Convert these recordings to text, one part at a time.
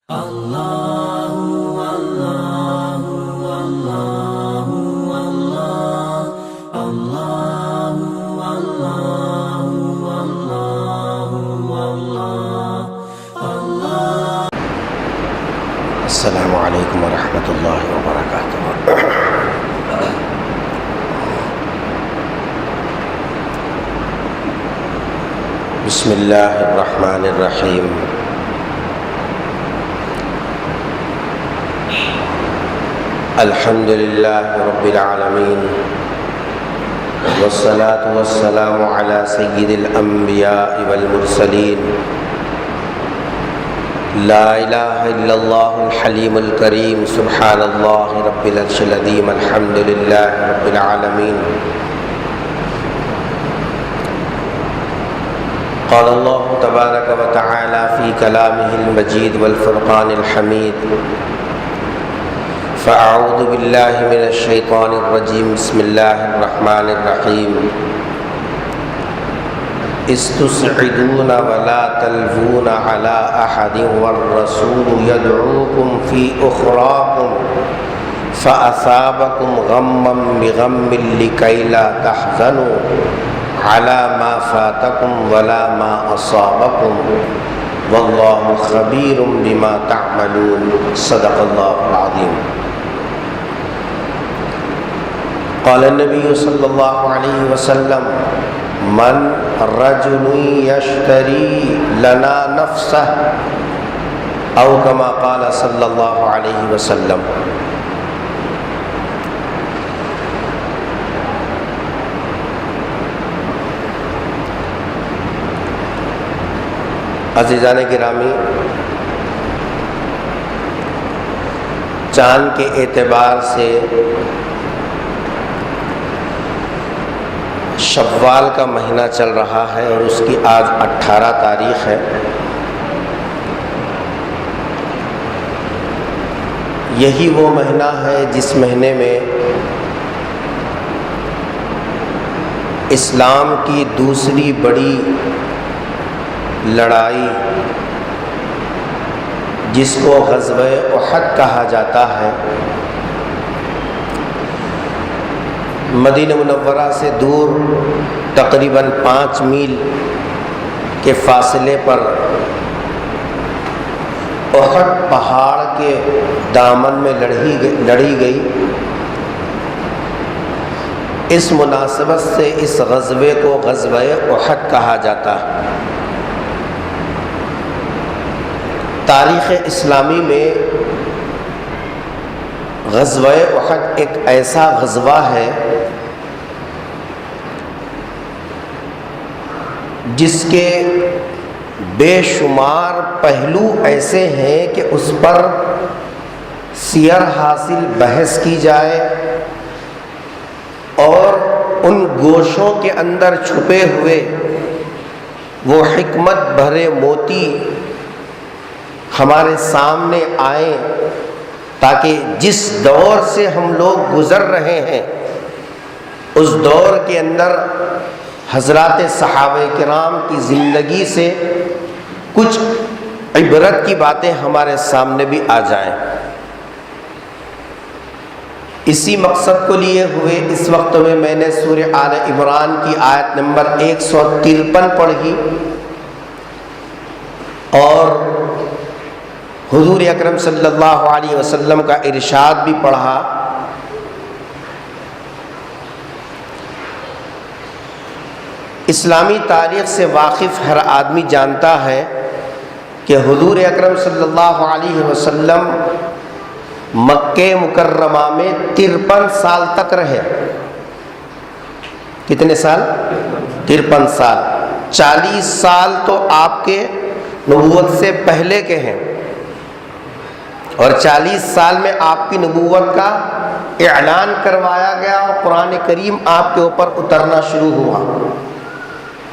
السلام علیکم ورحمۃ اللہ وبرکاتہ۔ بسم اللہ الرحمن الرحیم۔ الحمد للہ رب العالمین، والصلاة والسلام علی سید الانبیاء والمرسلین، لا الہ الا اللہ الحلیم الکریم، سبحان اللہ رب العرش العظیم، الحمد للہ رب العالمین۔ قال اللہ تبارک و تعالی فی کلامہ المجید والفرقان الحمید، فاعوذ باللہ من الشیطان الرجیم، بسم اللہ الرحمن الرحیم۔ استصعدون ولا تلوون على احد والرسول يدعوكم في اخراكم فاصابكم غما بغم لكي لا تحزنوا على ما فاتكم ولا ما اصابكم والله خبير بما تعملون، صدق الله العظيم۔ قال النبي صلى الله عليه وسلم: من رجل یشتری لنا نفسه، او کما قال صلی اللہ علیہ وسلم۔ عزیزان گرامی، چاند کے اعتبار سے شوال کا مہینہ چل رہا ہے اور اس کی آج 18 تاریخ ہے۔ یہی وہ مہینہ ہے جس مہینے میں اسلام کی دوسری بڑی لڑائی، جس کو غزوہ احد کہا جاتا ہے، مدینہ منورہ سے دور تقریباً 5 میل کے فاصلے پر احد پہاڑ کے دامن میں لڑی گئی۔ اس مناسبت سے اس غزوے کو غزوہ احد کہا جاتا ہے۔ تاریخ اسلامی میں غزوہ احد ایک ایسا غزوہ ہے جس کے بے شمار پہلو ایسے ہیں کہ اس پر سیر حاصل بحث کی جائے اور ان گوشوں کے اندر چھپے ہوئے وہ حکمت بھرے موتی ہمارے سامنے آئیں، تاکہ جس دور سے ہم لوگ گزر رہے ہیں اس دور کے اندر حضرات صحابہ کرام کی زندگی سے کچھ عبرت کی باتیں ہمارے سامنے بھی آ جائیں۔ اسی مقصد کو لیے ہوئے اس وقت میں نے سورہ آل عمران کی آیت نمبر 153 پڑھی اور حضور اکرم صلی اللہ علیہ وسلم کا ارشاد بھی پڑھا۔ اسلامی تاریخ سے واقف ہر آدمی جانتا ہے کہ حضور اکرم صلی اللہ علیہ وسلم مکہ مکرمہ میں 53 سال تک رہے۔ کتنے سال؟ 53 سال۔ 40 سال تو آپ کے نبوت سے پہلے کے ہیں اور 40 سال میں آپ کی نبوت کا اعلان کروایا گیا اور قرآن کریم آپ کے اوپر اترنا شروع ہوا۔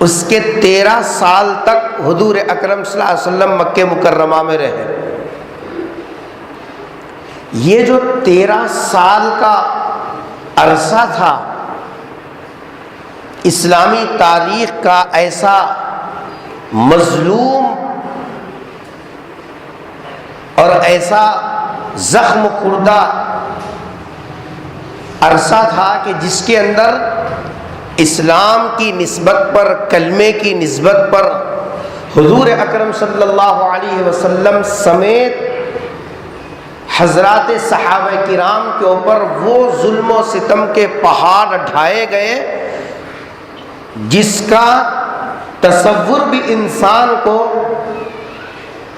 اس کے 13 سال تک حضور اکرم صلی اللہ علیہ وسلم مکہ مکرمہ میں رہے۔ یہ جو 13 سال کا عرصہ تھا اسلامی تاریخ کا ایسا مظلوم اور ایسا زخم خوردہ عرصہ تھا کہ جس کے اندر اسلام کی نسبت پر، کلمے کی نسبت پر حضور اکرم صلی اللہ علیہ وسلم سمیت حضرات صحابہ کرام کے اوپر وہ ظلم و ستم کے پہاڑ ڈھائے گئے جس کا تصور بھی انسان کو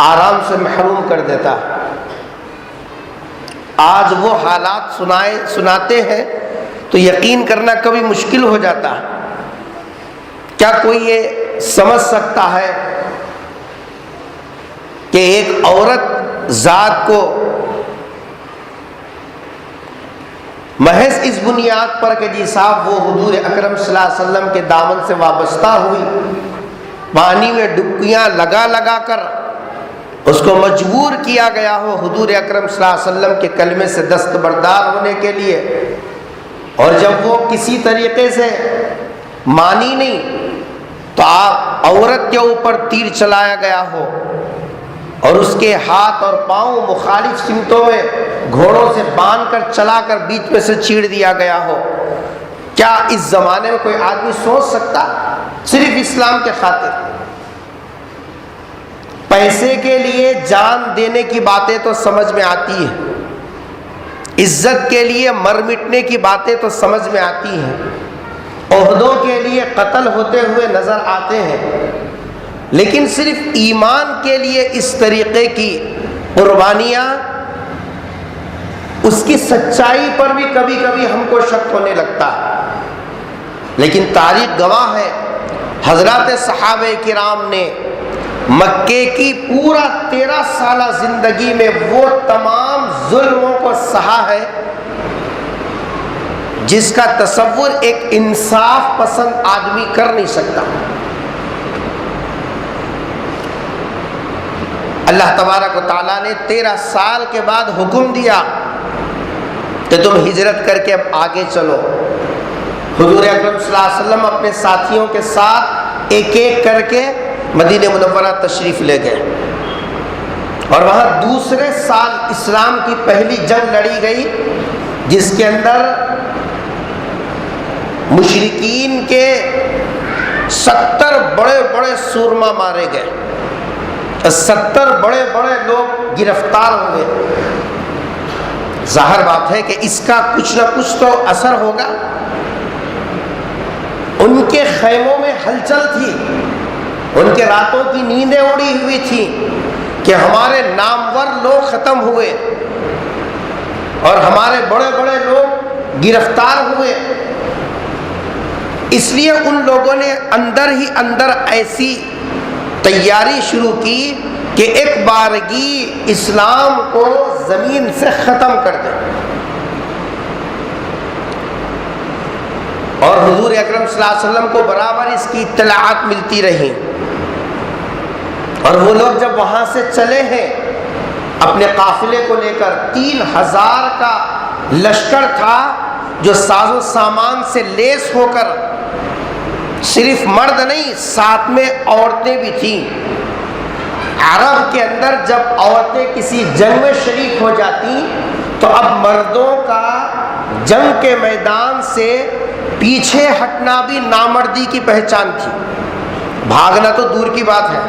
آرام سے محروم کر دیتا۔ آج وہ حالات سناتے ہیں تو یقین کرنا کبھی مشکل ہو جاتا ہے۔ کیا کوئی یہ سمجھ سکتا ہے کہ ایک عورت ذات کو محض اس بنیاد پر کہ جی صاحب وہ حضور اکرم صلی اللہ علیہ وسلم کے دامن سے وابستہ ہوئی، پانی میں ڈبکیاں لگا لگا کر اس کو مجبور کیا گیا ہو حضور اکرم صلی اللہ علیہ وسلم کے کلمے سے دستبردار ہونے کے لیے، اور جب وہ کسی طریقے سے مانی نہیں تو آپ عورت کے اوپر تیر چلایا گیا ہو اور اس کے ہاتھ اور پاؤں مخالف سمتوں میں گھوڑوں سے باندھ کر چلا کر بیچ میں سے چیڑ دیا گیا ہو، کیا اس زمانے میں کوئی آدمی سوچ سکتا؟ صرف اسلام کے خاطر پیسے کے لیے جان دینے کی باتیں تو سمجھ میں آتی ہیں، عزت کے لیے مر مٹنے کی باتیں تو سمجھ میں آتی ہیں، عہدوں کے لیے قتل ہوتے ہوئے نظر آتے ہیں، لیکن صرف ایمان کے لیے اس طریقے کی قربانیاں، اس کی سچائی پر بھی کبھی کبھی ہم کو شک ہونے لگتا ہے۔ لیکن تاریخ گواہ ہے حضرات صحابہ کرام نے مکے کی پورا 13 سالہ زندگی میں وہ تمام ظلموں کو سہا ہے جس کا تصور ایک انصاف پسند آدمی کر نہیں سکتا۔ اللہ تبارک و تعالیٰ نے 13 سال کے بعد حکم دیا کہ تم ہجرت کر کے اب آگے چلو۔ حضور اکرم صلی اللہ علیہ وسلم اپنے ساتھیوں کے ساتھ ایک ایک کر کے مدینہ منورہ تشریف لے گئے، اور وہاں دوسرے سال اسلام کی پہلی جنگ لڑی گئی جس کے اندر مشرکین کے 70 بڑے بڑے سورما مارے گئے، 70 بڑے بڑے لوگ گرفتار ہوئے۔ ظاہر بات ہے کہ اس کا کچھ نہ کچھ تو اثر ہوگا۔ ان کے خیموں میں ہلچل تھی، ان کے راتوں کی نیندیں اڑی ہوئی تھیں کہ ہمارے نامور لوگ ختم ہوئے اور ہمارے بڑے بڑے لوگ گرفتار ہوئے۔ اس لیے ان لوگوں نے اندر ہی اندر ایسی تیاری شروع کی کہ ایک بارگی اسلام کو زمین سے ختم کر دیں، اور حضور اکرم صلی اللہ علیہ وسلم کو برابر اس کی اطلاعات ملتی رہیں، اور وہ لوگ جب وہاں سے چلے ہیں اپنے قافلے کو لے کر، 3000 کا لشکر تھا جو ساز و سامان سے لیس ہو کر، صرف مرد نہیں ساتھ میں عورتیں بھی تھیں۔ عرب کے اندر جب عورتیں کسی جنگ میں شریک ہو جاتی تو اب مردوں کا جنگ کے میدان سے پیچھے ہٹنا بھی نامردی کی پہچان تھی۔ بھاگنا تو دور کی بات ہے،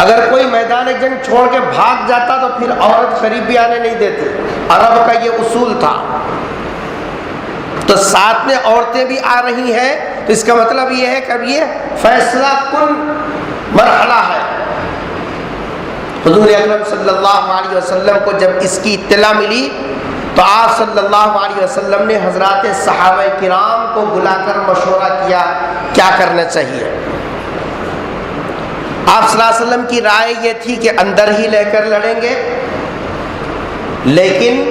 اگر کوئی میدان جنگ چھوڑ کے بھاگ جاتا تو پھر عورت قریب بھی آنے نہیں دیتی، عرب کا یہ اصول تھا۔ تو ساتھ میں عورتیں بھی آ رہی ہیں تو اس کا مطلب یہ ہے کہ اب یہ فیصلہ کن مرحلہ ہے۔ حضور اکرم صلی اللہ علیہ وسلم کو جب اس کی اطلاع ملی تو آپ صلی اللہ علیہ وسلم نے حضرات صحابہ کرام کو بلا کر مشورہ کیا کیا کرنا چاہیے۔ آپ صلی اللہ علیہ وسلم کی رائے یہ تھی کہ اندر ہی لے کر لڑیں گے، لیکن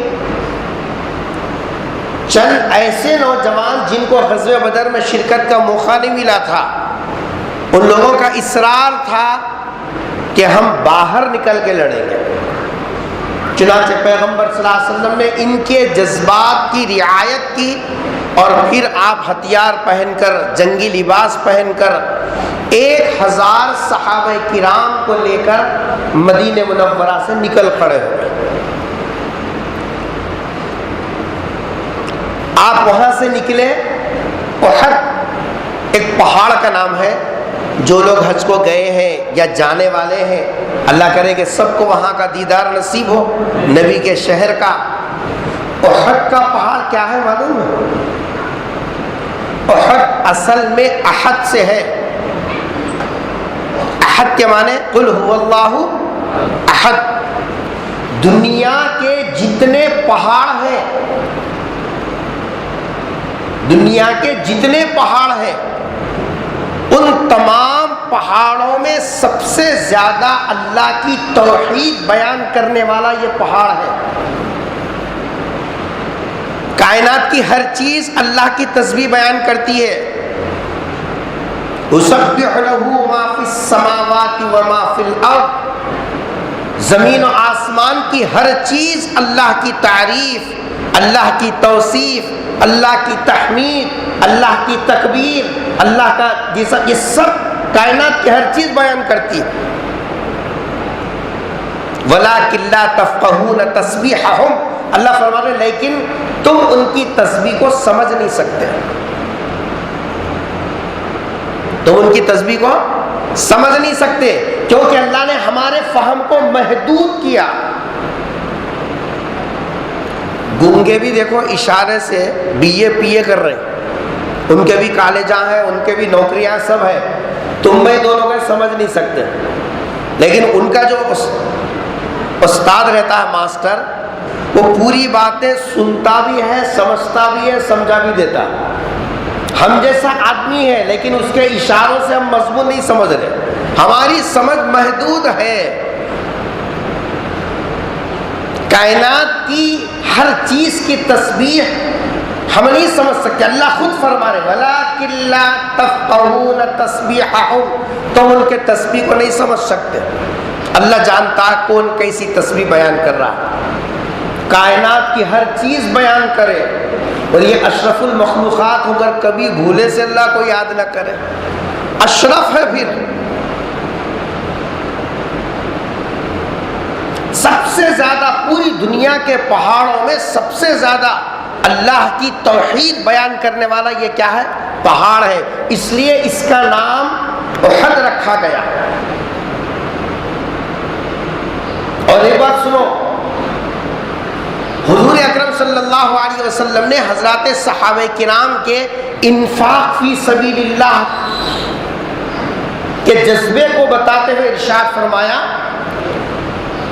چند ایسے نوجوان جن کو غزوہ بدر میں شرکت کا موقع نہیں ملا تھا، ان لوگوں کا اصرار تھا کہ ہم باہر نکل کے لڑیں گے۔ چنانچہ پیغمبر صلی اللہ علیہ وسلم نے ان کے جذبات کی رعایت کی، اور پھر آپ ہتھیار پہن کر، جنگی لباس پہن کر 1000 صحابہ کرام کو لے کر مدینہ منورہ سے نکل کھڑے ہوئے. آپ وہاں سے نکلے. احد ایک پہاڑ کا نام ہے. جو لوگ حج کو گئے ہیں یا جانے والے ہیں، اللہ کرے کہ سب کو وہاں کا دیدار نصیب ہو، نبی کے شہر کا. احد کا پہاڑ کیا ہے معلوم ہے؟ احد اصل میں احد سے ہے. احد کے معنی قل هو اللہ احد. دنیا کے جتنے پہاڑ ہیں، دنیا کے جتنے پہاڑ ہیں، ان تمام پہاڑوں میں سب سے زیادہ اللہ کی توحید بیان کرنے والا یہ پہاڑ ہے. کائنات کی ہر چیز اللہ کی تسبیح بیان کرتی ہے. یسبح لہ ما فی السماوات و ما فی الارض. زمین و آسمان کی ہر چیز اللہ کی تعریف، اللہ کی توصیف، اللہ کی تحمید، اللہ کی تکبیر، اللہ کا یہ سب کائنات کی ہر چیز بیان کرتی ہے. وَلَٰكِن لَّا تَفْقَهُونَ تَسْبِيحَهُمْ. اللہ فرماتے ہیں لیکن تم ان کی تسبیح کو سمجھ نہیں سکتے. تم ان کی تسبیح کو سمجھ نہیں سکتے کیونکہ اللہ نے ہمارے فہم کو محدود کیا. گونگے بھی دیکھو اشارے سے BA کر رہے ہیں، ان کے بھی کالجاں ہیں، ان کے بھی نوکریاں سب ہے. تم میں دونوں کو سمجھ نہیں سکتے، لیکن ان کا جو استاد رہتا ہے ماسٹر، وہ پوری باتیں سنتا بھی ہے، سمجھتا بھی ہے، سمجھا بھی دیتا. ہم جیسا آدمی ہے لیکن اس کے اشاروں سے ہم مضمون نہیں سمجھ رہے، ہماری سمجھ محدود ہے. کائنات کی ہر چیز کی تسبیح ہم نہیں سمجھ سکتے. اللہ خود فرما رہے وَلَٰكِن لَّا تَفْقَهُونَ تَسْبِيحَهُمْ. تم ان کے تسبیح کو نہیں سمجھ سکتے. اللہ جانتا ہے کون کیسی تسبیح بیان کر رہا ہے. کائنات کی ہر چیز بیان کرے، اور یہ اشرف المخلوقات ہو کر کبھی بھولے سے اللہ کو یاد نہ کرے. اشرف ہے. پھر سب سے زیادہ پوری دنیا کے پہاڑوں میں سب سے زیادہ اللہ کی توحید بیان کرنے والا یہ کیا ہے؟ پہاڑ ہے. اس لیے اس کا نام احد رکھا گیا. اور ایک بات سنو، حضور اکرم صلی اللہ علیہ وسلم نے حضرات صحابہ کرام کے انفاق فی سبیل اللہ کے جذبے کو بتاتے ہوئے ارشاد فرمایا.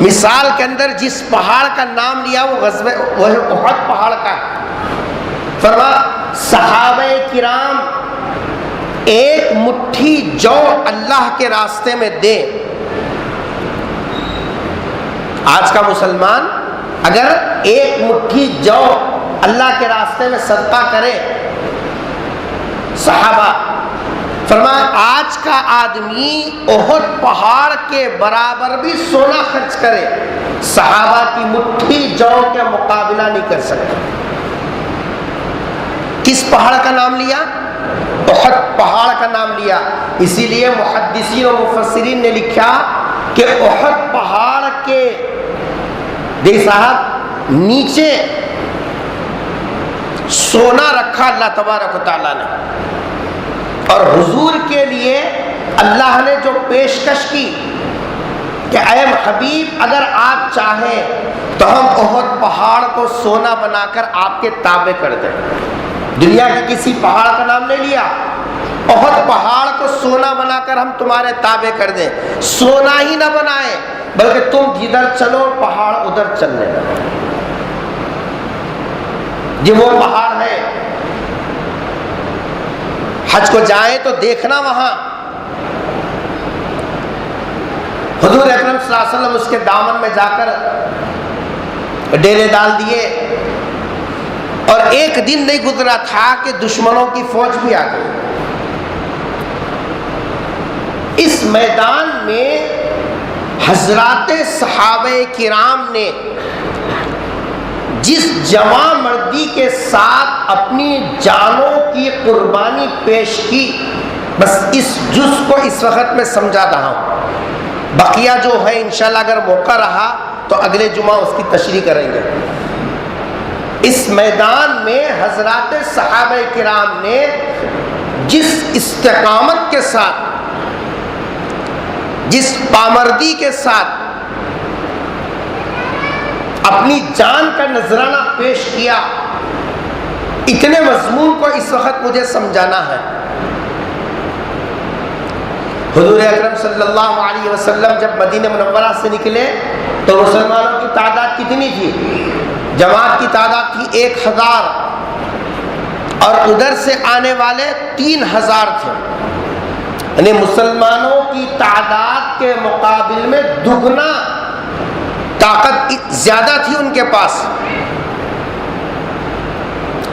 مثال کے اندر جس پہاڑ کا نام لیا وہ احد پہاڑ کا ہے. فرمایا صحابہ کرام ایک مٹھی جو اللہ کے راستے میں دے. آج کا مسلمان اگر ایک مٹھی جو اللہ کے راستے میں صدقہ کرے، صحابہ فرمایا آج کا آدمی احد پہاڑ کے برابر بھی سونا خرچ کرے، صحابہ کی مٹھی جو کے مقابلہ نہیں کر سکتا. کس پہاڑ کا نام لیا؟ احد پہاڑ کا نام لیا. اسی لیے محدثین و مفسرین نے لکھا کہ احد پہاڑ کے دیکھ صاحب نیچے سونا رکھا اللہ تبارک و تعالیٰ نے، اور حضور کے لیے اللہ نے جو پیشکش کی کہ اے حبیب اگر آپ چاہیں تو ہم احد پہاڑ کو سونا بنا کر آپ کے تابع کر دیں. دنیا کے کسی پہاڑ کا نام نہیں لیا، احد پہاڑ کو سونا بنا کر ہم تمہارے تابع کر دیں. سونا ہی نہ بنائے بلکہ تم جدھر چلو پہاڑ ادھر چلنے لگے. یہ وہ پہاڑ ہے. حج کو جائیں تو دیکھنا وہاں حضور اکرم صلی اللہ علیہ وسلم اس کے دامن میں جا کر ڈیرے ڈال دیے، اور ایک دن نہیں گزرا تھا کہ دشمنوں کی فوج بھی آ گئی. اس میدان میں حضرات صحابہ کرام نے جس جواں مردی کے ساتھ اپنی جانوں کی قربانی پیش کی، بس اس جز کو اس وقت میں سمجھا رہا ہوں، بقیہ جو ہے انشاءاللہ اگر موقع رہا تو اگلے جمعہ اس کی تشریح کریں گے۔ اس میدان میں حضرات صحابہ کرام نے جس استقامت کے ساتھ، جس پامردی کے ساتھ اپنی جان کا نذرانہ پیش کیا، اتنے مضمون کو اس وقت مجھے سمجھانا ہے۔ حضور اکرم صلی اللہ علیہ وسلم جب مدینہ منورہ سے نکلے تو مسلمانوں کی تعداد کتنی تھی؟ جماعت کی تعداد تھی 1000 اور ادھر سے آنے والے 3000 تھے، یعنی مسلمانوں کی تعداد کے مقابل میں دگنا طاقت زیادہ تھی ان کے پاس۔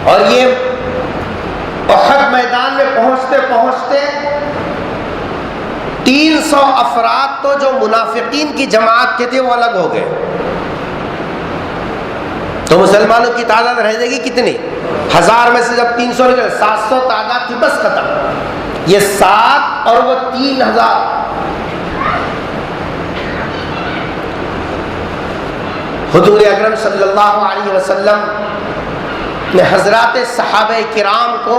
اور یہ احد میدان میں پہنچتے پہنچتے 300 افراد تو جو منافقین کی جماعت کے تھے وہ الگ ہو گئے، تو مسلمانوں کی تعداد رہ جائے گی کتنی؟ 1000 میں سے جب 300 نکلے 700 تعداد تھی، بس ختم۔ یہ 7 اور وہ 3000، حضور اکرم صلی اللہ علیہ وسلم نے حضرات صحابہ کرام کو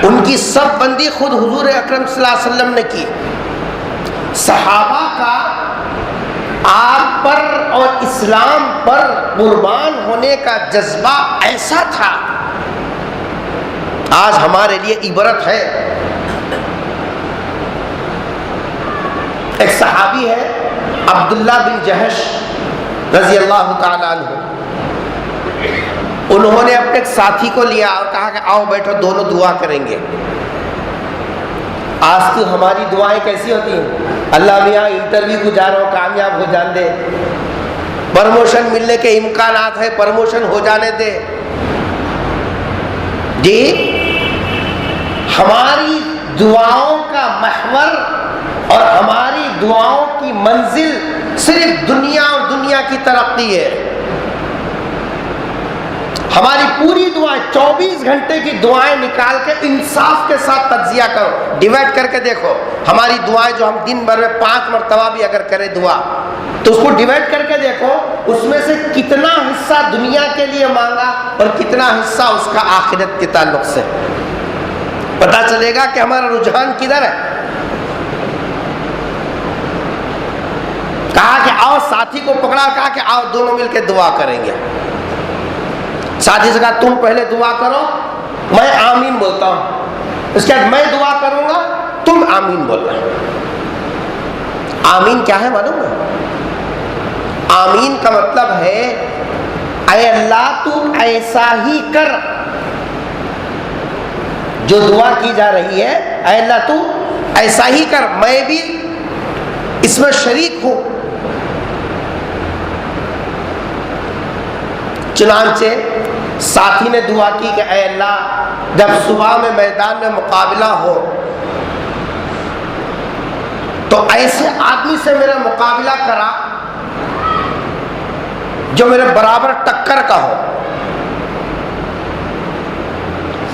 ان کی سب بندی خود حضور اکرم صلی اللہ علیہ وسلم نے کی۔ صحابہ کا آپ پر اور اسلام پر قربان ہونے کا جذبہ ایسا تھا، آج ہمارے لیے عبرت ہے۔ ایک صحابی ہے عبداللہ بن جہش رضی اللہ تعالیٰ عنہ، انہوں نے اپنے ایک ساتھی کو لیا اور کہا کہ آؤ بیٹھو دونوں دعا کریں گے۔ آج تو ہماری دعائیں کیسی ہوتی ہیں؟ اللہ میاں انٹرویو کو جا رہا ہوں، کامیاب ہو جان دے، پروموشن ملنے کے امکانات ہے، پروموشن ہو جانے دے۔ جی ہماری دعاؤں کا محور اور ہماری دعاؤں کی منزل صرف دنیا اور دنیا کی ترقی ہے۔ ہماری پوری دعائیں 24 گھنٹے کی دعائیں نکال کے انصاف کے ساتھ تجزیہ کرو، ڈیوائڈ کر کے دیکھو ہماری دعائیں جو ہم دن بھر میں 5 مرتبہ بھی اگر کریں دعا، تو اس کو ڈیوائڈ کر کے دیکھو اس میں سے کتنا حصہ دنیا کے لیے مانگا اور کتنا حصہ اس کا آخرت کے تعلق سے۔ پتہ چلے گا کہ ہمارا رجحان کدھر ہے۔ کہا کہ آؤ، ساتھی کو پکڑا، کہا کہ آؤ دونوں مل کے دعا کریں گے۔ ساتھی سے کہا تم پہلے دعا کرو، میں آمین بولتا ہوں، اس کے بعد میں دعا کروں گا، تم آمین بولنا۔ آمین کیا ہے معلوم ہے؟ آمین کا مطلب ہے اے اللہ تو ایسا ہی کر، جو دعا کی جا رہی ہے اے اللہ تو ایسا ہی کر، میں بھی اس میں شریک ہوں۔ چنانچہ ساتھی نے دعا کی کہ اے اللہ جب صبح میں میدان میں مقابلہ ہو تو ایسے آدمی سے میرا مقابلہ کرا جو میرے برابر ٹکر کا ہو،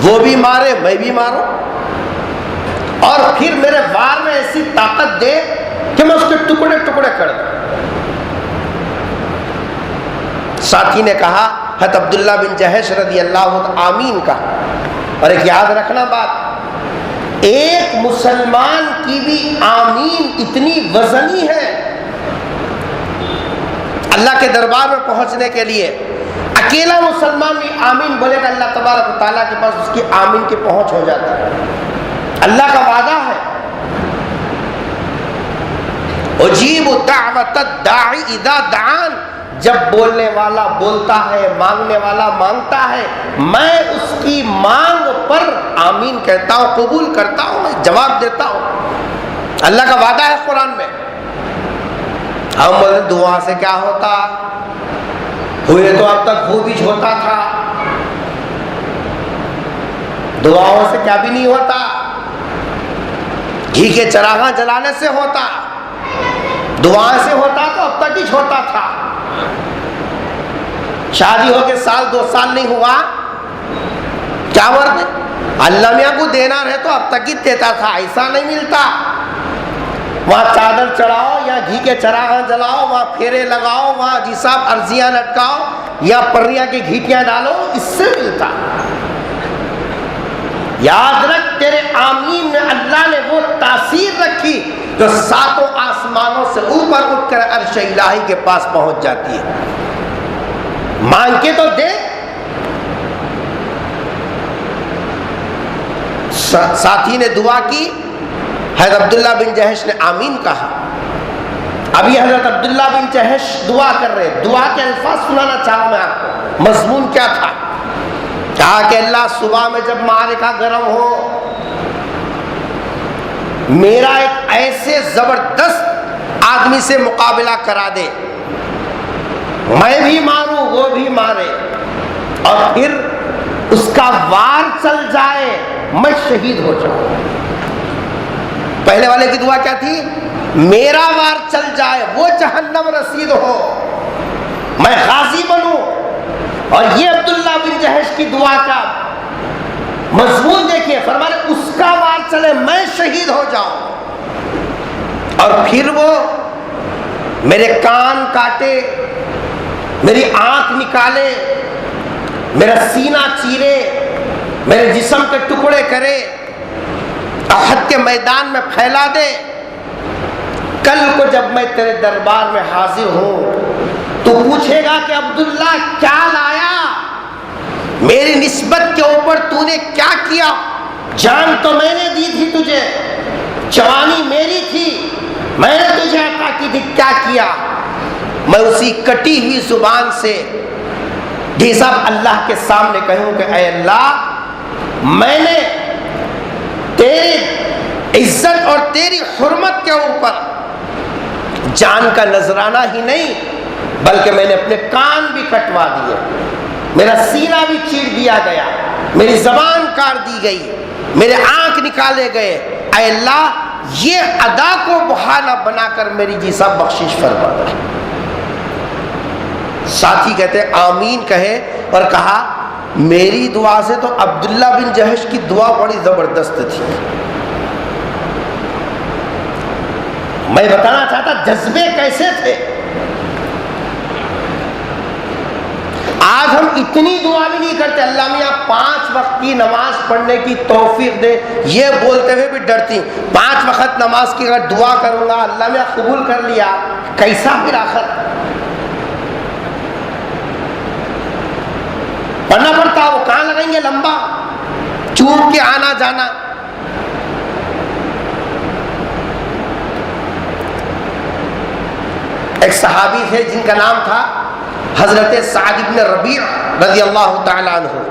وہ بھی مارے میں بھی ماروں، اور پھر میرے وار میں ایسی طاقت دے کہ میں اس کے ٹکڑے ٹکڑے کر دوں۔ ساتھی نے کہا حضرت عبداللہ بن جہش رضی اللہ عنہ آمین کا۔ اور ایک یاد رکھنا بات، ایک مسلمان کی بھی آمین اتنی وزنی ہے اللہ کے دربار میں پہنچنے کے لیے۔ اکیلا مسلمان بھی آمین بولے گا اللہ تبارک و تعالیٰ کے پاس اس کی آمین کی پہنچ ہو جاتا ہے۔ اللہ کا وعدہ ہے اجیب دعوت الداعی اذا دعان، جب بولنے والا بولتا ہے، مانگنے والا مانگتا ہے، میں اس کی مانگ پر آمین کہتا ہوں، قبول کرتا ہوں، میں جواب دیتا ہوں۔ اللہ کا وعدہ ہے قرآن میں۔ ہم بولے دعا سے کیا ہوتا، ہوئے تو اب تک وہ بھی ہوتا تھا، دعاؤں سے کیا بھی نہیں ہوتا، گھی کے چراغاں جلانے سے ہوتا، دعا سے ہوتا تو اب تک ہی ہوتا تھا۔ شادی ہو کے 1 2 سال نہیں ہوا، کیا مرد ہے؟ اللہ میاں کو دینا رہے تو اب تک ہی دیتا تھا، ایسا نہیں ملتا۔ وہاں چادر چڑھاؤ یا گھی کے چراغاں جلاؤ، وہاں پھیرے لگاؤ، وہاں جی صاحب ارضیاں لٹکاؤ یا پریاں کی گھیٹیاں ڈالو، اس سے ملتا۔ یاد رکھ تیرے آمین میں اللہ نے وہ تاثیر رکھی جو ساتوں آسمانوں سے اوپر اٹھ کر عرش الہی کے پاس پہنچ جاتی ہے۔ مانگ کے تو دے۔ ساتھی نے دعا کی، حضرت عبداللہ بن جہش نے آمین کہا۔ ابھی حضرت عبداللہ بن جہش دعا کر رہے، دعا کے الفاظ سنانا چاہوں میں آپ کو۔ مضمون کیا تھا؟ کہا کہ اللہ صبح میں جب معرکہ گرم ہو، میرا ایک ایسے زبردست آدمی سے مقابلہ کرا دے، میں بھی ماروں وہ بھی مارے، اور پھر اس کا وار چل جائے، میں شہید ہو جاؤں۔ پہلے والے کی دعا کیا تھی؟ میرا وار چل جائے، وہ جہنم رسید ہو، میں غازی بنوں۔ اور یہ عبداللہ بن جہش کی دعا کا مضمون دیکھیے، فرمانے اس کا وار چلے، میں شہید ہو جاؤں، اور پھر وہ میرے کان کاٹے، میری آنکھ نکالے، میرا سینہ چیرے، میرے جسم کے ٹکڑے کرے، احد کے میدان میں پھیلا دے۔ کل کو جب میں تیرے دربار میں حاضر ہوں تو پوچھے گا کہ عبداللہ کیا لایا، میری نسبت کے اوپر تو نے کیا کیا؟ جان تو میں نے دی تھی تجھے، جوانی میری تھی، میں نے تجھے عطا کی تھی، کیا کیا؟ میں اسی کٹی ہوئی زبان سے جی صاحب اللہ کے سامنے کہوں کہ اے اللہ، میں نے تیری عزت اور تیری حرمت کے اوپر جان کا نذرانہ ہی نہیں بلکہ میں نے اپنے کان بھی کٹوا دیے، میرا سینہ بھی چیر دیا گیا، میری زبان کاٹ دی گئی، میرے آنکھ نکالے گئے۔ اے اللہ، یہ ادا کو بہانہ بنا کر میری جی صاحب بخشش فرما۔ ساتھی کہتے آمین کہے اور کہا میری دعا سے تو عبداللہ بن جہش کی دعا بڑی زبردست تھی۔ میں بتانا چاہتا جذبے کیسے تھے۔ آج ہم اتنی دعا بھی نہیں کرتے، اللہ میاں 5 وقت کی نماز پڑھنے کی توفیق دے، یہ بولتے ہوئے بھی ڈرتی 5 وقت نماز کی اگر دعا کروں گا اللہ میاں قبول کر لیا، کیسا پھر آخر پڑھنا پڑتا، وہ کہاں لگیں گے لمبا، چوب کے آنا جانا۔ ایک صحابی تھے جن کا نام تھا حضرت سعد بن ربیع رضی اللہ تعالی عنہ۔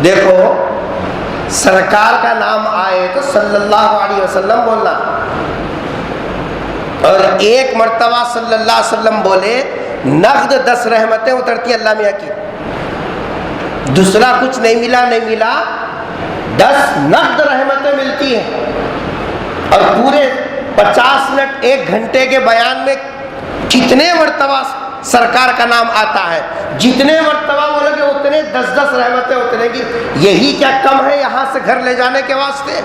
دیکھو سرکار کا نام آئے تو صلی اللہ علیہ وسلم بولنا، اور ایک مرتبہ صلی اللہ علیہ وسلم بولے نقد 10 رحمتیں اترتی اللہ میاں کی، دوسرا کچھ نہیں ملا 10 نقد رحمتیں ملتی ہیں۔ اور پورے 50 منٹ 1 گھنٹے کے بیان میں کتنے مرتبہ سرکار کا نام آتا ہے، جتنے مرتبہ بولے کہ اتنے 10 رحمتیں اترے گی۔ یہی کیا کم ہے یہاں سے گھر لے جانے کے واسطے؟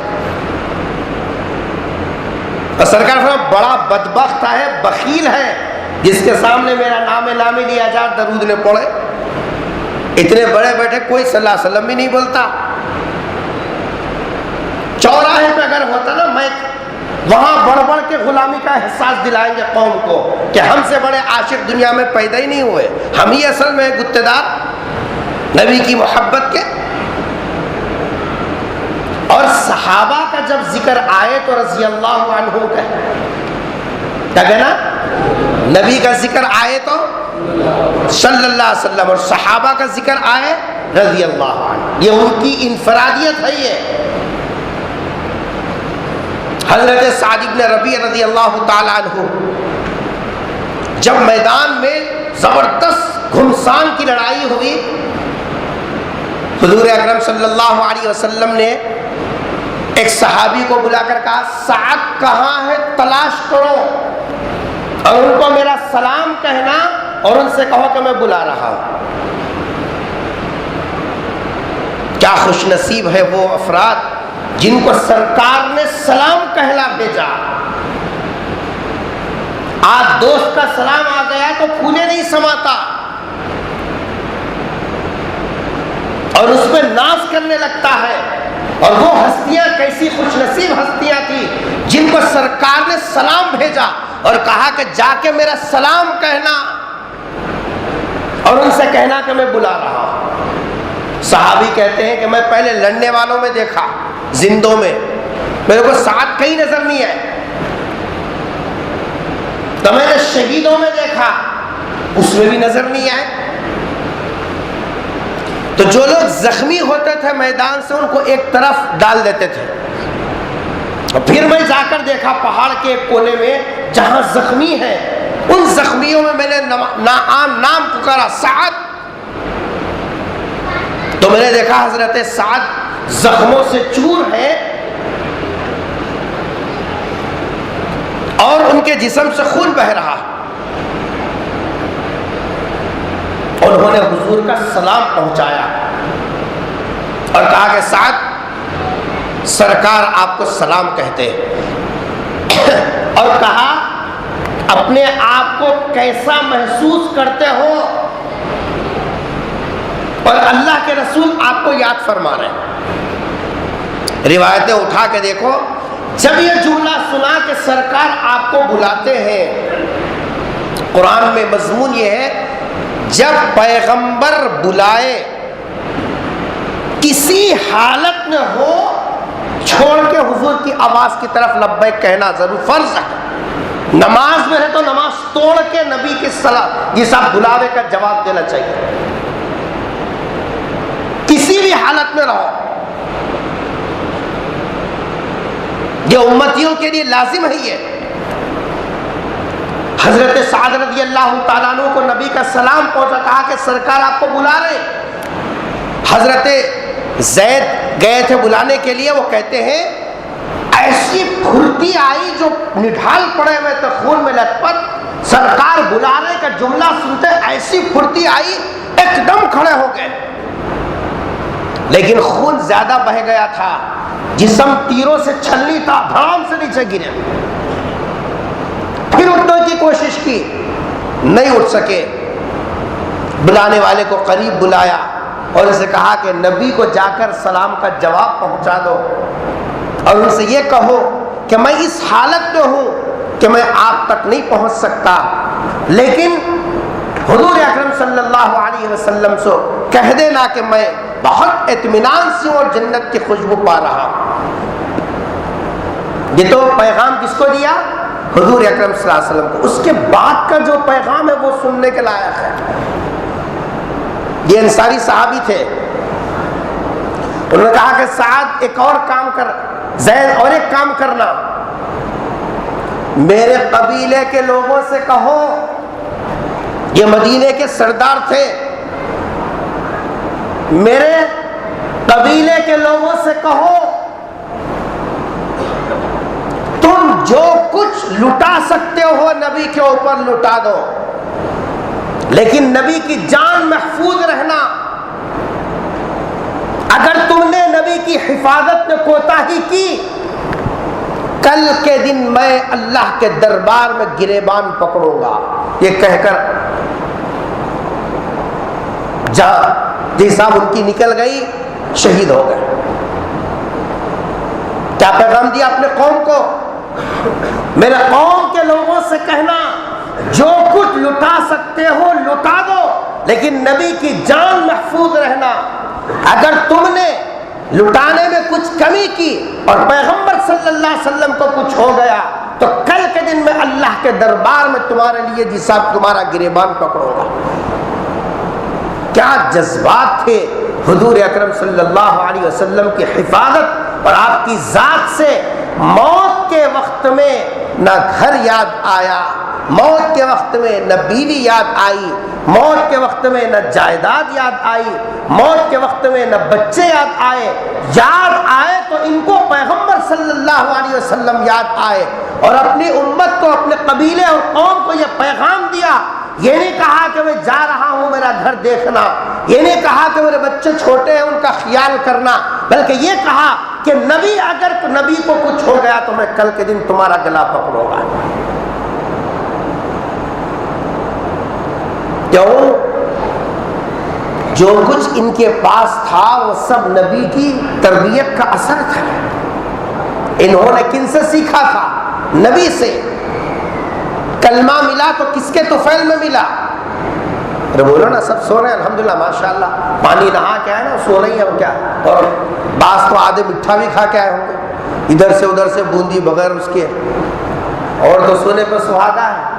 اور سرکار فرمایا بڑا بدبخت ہے، بخیل ہے جس کے سامنے میرا نام لامی لیا جا درود نے پڑھے۔ اتنے بڑے بیٹھے کوئی صلی اللہ علیہ وسلم بھی نہیں بولتا۔ چوراہے پہ اگر ہوتا نا میں وہاں بڑھ بڑھ کے غلامی کا احساس دلائیں گے قوم کو کہ ہم سے بڑے عاشق دنیا میں پیدا ہی نہیں ہوئے، ہم ہی اصل میں گتےدار نبی کی محبت کے۔ اور صحابہ کا جب ذکر آئے تو رضی اللہ عنہ کیا کہنا، نبی کا ذکر آئے تو صلی اللہ علیہ وسلم، اور صحابہ کا ذکر آئے رضی اللہ عنہ، یہ ان کی انفرادیت ہے۔ یہ حضرت سعد بن ربیع رضی اللہ تعالی عنہ جب میدان میں زبردست گھمسان کی لڑائی ہوئی، حضور اکرم صلی اللہ علیہ وسلم نے ایک صحابی کو بلا کر کہا سعد کہاں ہے تلاش کرو اور ان کو میرا سلام کہنا اور ان سے کہو کہ میں بلا رہا ہوں۔ کیا خوش نصیب ہے وہ افراد جن کو سرکار نے سلام کہلا بھیجا۔ آج دوست کا سلام آ گیا تو پھولے نہیں سماتا اور اس پہ ناز کرنے لگتا ہے۔ اور وہ ہستیاں کیسی خوش نصیب ہستیاں تھیں جن کو سرکار نے سلام بھیجا اور کہا کہ جا کے میرا سلام کہنا اور ان سے کہنا کہ میں بلا رہا ہوں۔ صحابی کہتے ہیں کہ میں پہلے لڑنے والوں میں دیکھا، زندوں میں، میرے کو ساتھ کہیں نظر نہیں ہے، تو میں نے شہیدوں میں دیکھا، اس میں بھی نظر نہیں آئے۔ تو جو لوگ زخمی ہوتے تھے میدان سے ان کو ایک طرف ڈال دیتے تھے، اور پھر میں جا کر دیکھا پہاڑ کے ایک کونے میں جہاں زخمی ہیں، ان زخمیوں میں نے نام پکارا، سعد۔ تو میں نے دیکھا حضرت سعد زخموں سے چور ہیں اور ان کے جسم سے خون بہ رہا، انہوں نے حضور کا سلام پہنچایا اور کہا کہ سعد سرکار آپ کو سلام کہتے ہیں، اور کہا اپنے آپ کو کیسا محسوس کرتے ہو، اور اللہ کے رسول آپ کو یاد فرما رہے ہیں۔ روایتیں اٹھا کے دیکھو، جب یہ جملہ سنا کہ سرکار آپ کو بلاتے ہیں، قرآن میں مضمون یہ ہے جب پیغمبر بلائے کسی حالت میں ہو، چھوڑ کے حضور کی آواز کی طرف لبیک کہنا ضرور فرض ہے۔ نماز میں ہے تو نماز توڑ کے نبی کی صلاح یہ سب بلاوے کا جواب دینا چاہیے، کسی بھی حالت میں رہو۔ یہ امتیوں کے لیے لازم ہے۔ یہ حضرت سعد رضی اللہ تعالیٰ عنہ کو نبی کا سلام پہنچا، کہا کہ سرکار آپ کو بلا رہے۔ حضرت زید گئے تھے بلانے کے لیے، وہ کہتے ہیں ایسی پھرتی آئی جو نڈھال پڑے ہوئے تھے خون میں لت پت، سرکار بلا رہے کا جملہ سنتے ایسی پھرتی آئی ایک دم کھڑے ہو گئے، لیکن خون زیادہ بہہ گیا تھا، جسم تیروں سے چھلنی تھا، دھڑام سے نیچے گرے۔ پھر اٹھنے کی کوشش کی، نہیں اٹھ سکے۔ بلانے والے کو قریب بلایا اور اسے کہا کہ نبی کو جا کر سلام کا جواب پہنچا دو اور ان سے یہ کہو کہ میں اس حالت میں ہوں کہ میں آپ تک نہیں پہنچ سکتا، لیکن حضور اکرم صلی اللہ علیہ وسلم سے کہہ دینا کہ میں بہت اطمینان سے ہوں اور جنت کی خوشبو پا رہا ہوں۔ یہ تو پیغام کس کو دیا؟ حضور اکرم صلی اللہ علیہ وسلم کو۔ اس کے بعد کا جو پیغام ہے وہ سننے کے لائق ہے۔ یہ انصاری صحابی تھے، انہوں نے کہا کہ سعد ایک اور کام کر، زید اور ایک کام کرنا، میرے قبیلے کے لوگوں سے کہو، یہ مدینے کے سردار تھے، میرے قبیلے کے لوگوں سے کہو تم جو کچھ لٹا سکتے ہو نبی کے اوپر لٹا دو، لیکن نبی کی جان محفوظ رہنا۔ اگر تم نے نبی کی حفاظت میں کوتاہی کی، کل کے دن میں اللہ کے دربار میں گریبان پکڑوں گا۔ یہ کہہ کر جی صاحب ان کی نکل گئی، شہید ہو گئے۔ کیا پیغام دیا اپنے قوم کو؟ میرے قوم کے لوگوں سے کہنا جو کچھ لٹا سکتے ہو لٹا دو، لیکن نبی کی جان محفوظ رہنا۔ اگر تم نے لٹانے میں کچھ کمی کی اور پیغمبر صلی اللہ علیہ وسلم کو کچھ ہو گیا تو کل کے دن میں اللہ کے دربار میں تمہارے لیے جی صاحب تمہارا گریبان پکڑوں گا۔ کیا جذبات تھے حضور اکرم صلی اللہ علیہ وسلم کی حفاظت اور آپ کی ذات سے۔ موت کے وقت میں نہ گھر یاد آیا، موت کے وقت میں نہ بیوی یاد آئی، موت کے وقت میں نہ جائیداد یاد آئی، موت کے وقت میں نہ بچے یاد آئے۔ یاد آئے تو ان کو پیغمبر صلی اللہ علیہ وسلم یاد آئے، اور اپنی امت کو، اپنے قبیلے اور قوم کو یہ پیغام دیا دیا. یہ نہیں کہا کہ میں جا رہا ہوں میرا گھر دیکھنا, یہ نہیں کہا کہ میرے بچے چھوٹے ہیں ان کا خیال کرنا, بلکہ یہ کہا کہ نبی اگر نبی کو کچھ ہو گیا تو میں کل کے دن تمہارا گلا پکڑوں گا. کیوں؟ جو کچھ ان کے پاس تھا وہ سب نبی کی تربیت کا اثر تھا. انہوں نے کن سے سیکھا تھا؟ نبی سے. کلمہ ملا تو کس کے طفیل میں ملا؟ ارے بولو نا, سب سو رہے ہیں الحمدللہ ماشاءاللہ. پانی نہا کے آئے نا, سو رہی ہیں وہ کیا, اور بعض تو آدھے مٹھا بھی کھا کے آئے ہوں گے, ادھر سے بوندی بغیر اس کے, اور تو سونے پر سہاگا ہے.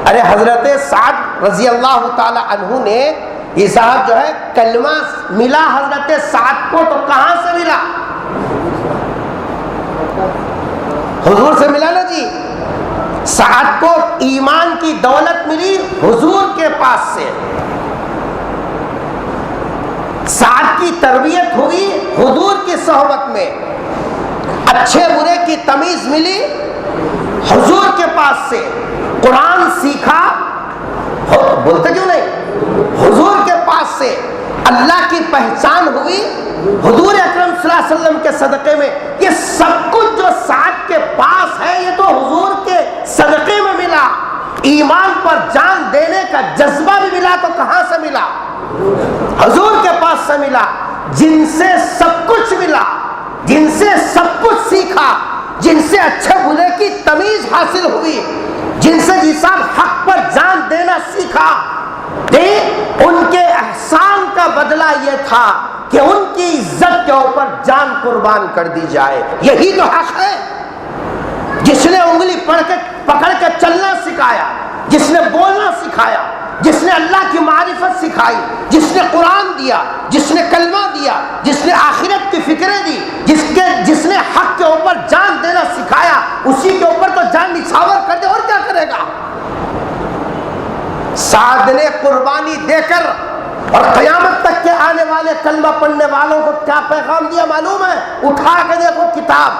ارے حضرت سعد رضی اللہ تعالی عنہ نے, یہ صاحب جو ہے کلمہ ملا حضرت سعد کو تو کہاں سے ملا؟ حضور سے ملا نا جی. سعد کو ایمان کی دولت ملی حضور کے پاس سے. سعد کی تربیت ہوئی حضور کی صحبت میں. اچھے برے کی تمیز ملی حضور کے پاس سے. قرآن سیکھا, بولتے کیوں نہیں, حضور کے پاس سے. اللہ کی پہچان ہوئی حضور اکرم صلی اللہ علیہ وسلم کے صدقے میں. یہ سب کچھ جو سعد کے پاس ہے یہ تو حضور کے صدقے میں ملا. ایمان پر جان دینے کا جذبہ بھی ملا تو کہاں سے ملا؟ حضور کے پاس سے ملا. جن سے سب کچھ ملا, جن سے سب کچھ سیکھا, جن سے اچھے برے کی تمیز حاصل ہوئی, جن سے جسم حق پر جان دینا سیکھا, ان کے احسان کا بدلہ یہ تھا کہ ان کی عزت کے اوپر جان قربان کر دی جائے. یہی تو حق ہے. جس نے انگلی پکڑ کے چلنا سکھایا, جس نے بولنا سکھایا, جس نے اللہ کی معرفت سکھائی, جس نے قرآن دیا, جس نے کلمہ دیا, جس نے آخرت کی فکریں دی, جس نے حق کے اوپر جان دینا سکھایا, اسی کے اوپر تو جان نچھاور کر دے, اور کیا کرے گا؟ سعد نے قربانی دے کر اور قیامت تک کے آنے والے کلمہ پڑھنے والوں کو کیا پیغام دیا معلوم ہے؟ اٹھا کے دیکھو کتاب.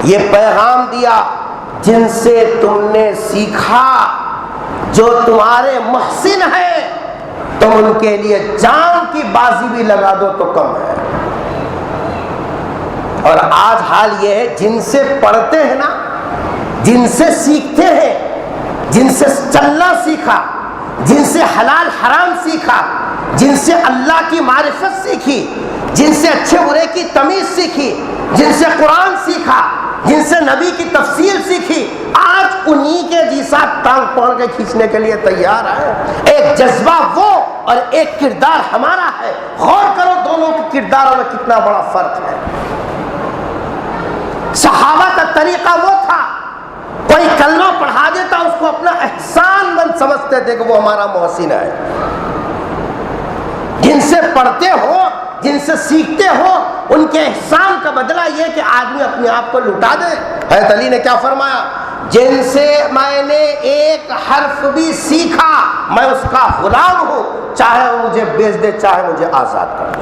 یہ پیغام دیا, جن سے تم نے سیکھا جو تمہارے محسن ہیں تم ان کے لیے جان کی بازی بھی لگا دو تو کم ہے. اور آج حال یہ ہے, جن سے پڑھتے ہیں نا, جن سے سیکھتے ہیں, جن سے چلنا سیکھا, جن سے حلال حرام سیکھا, جن سے اللہ کی معرفت سیکھی, جن سے اچھے برے کی تمیز سیکھی, جن سے قرآن سیکھا, جن سے نبی کی تفسیر سیکھی, آج انہی کے جیسا ٹانگ پکڑ کے کھینچنے کے لیے تیار ہے. ایک جذبہ وہ اور ایک کردار ہمارا ہے. غور کرو دونوں کے کرداروں میں کتنا بڑا فرق ہے. صحابہ کا طریقہ وہ تھا, کوئی کلمہ پڑھا دیتا اس کو اپنا احسان مند سمجھتے تھے کہ وہ ہمارا محسن ہے. جن سے پڑھتے ہو, جن سے سیکھتے ہو, ان کے احسان کا بدلہ یہ کہ آدمی اپنے آپ کو لٹا دے. حضرت علی نے کیا فرمایا؟ جن سے میں نے ایک حرف بھی سیکھا میں اس کا غلام ہوں, چاہے وہ مجھے بیچ دے چاہے مجھے آزاد کر دے.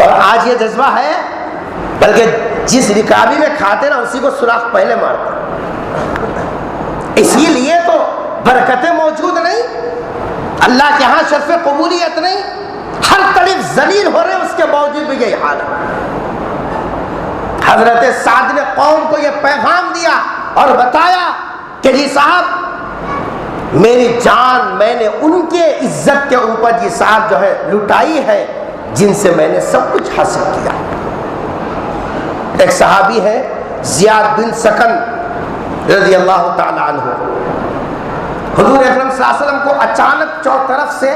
اور آج یہ جذبہ ہے, بلکہ جس رکابی میں کھاتے نا اسی کو سوراخ پہلے مارتے. اسی لیے تو برکتیں موجود نہیں, اللہ کے ہاں شرف قبولیت نہیں, ہر طرف ذلیل ہو رہے, اس کے باوجود بھی یہی حال ہے. حضرت سعد نے قوم کو یہ پیغام دیا اور بتایا کہ جی صاحب میری جان میں نے ان کے عزت کے اوپر جی صاحب جو ہے لٹائی ہے جن سے میں نے سب کچھ حاصل کیا. ایک صحابی ہے زیاد بن سکن رضی اللہ تعالی عنہ, حضور اکرم صلی اللہ علیہ وسلم کو اچانک چار طرف سے